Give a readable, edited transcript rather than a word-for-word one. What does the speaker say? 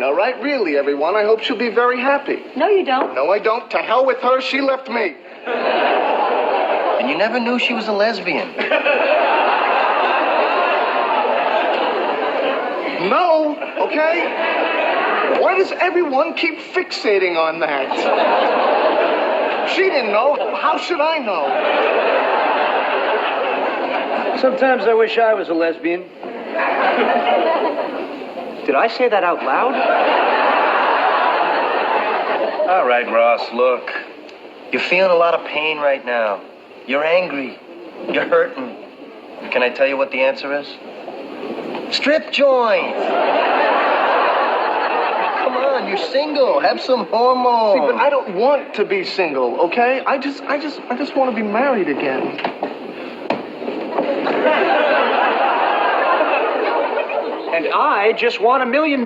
All right, really, everyone. I hope she'll be very happy. No, you don't. No, I don't. To hell with her. She left me. And you never knew she was a lesbian. No, okay? Why does everyone keep fixating on that? She didn't know. How should I know? Sometimes I wish I was a lesbian. Did I say that out loud? All right, Ross, look. You're feeling a lot of pain right now. You're angry. You're hurting. Can I tell you what the answer is? Strip joint. Come on, you're single. Have some hormones. See, but I don't want to be single, okay? I just want to be married again. And I just want $1 million.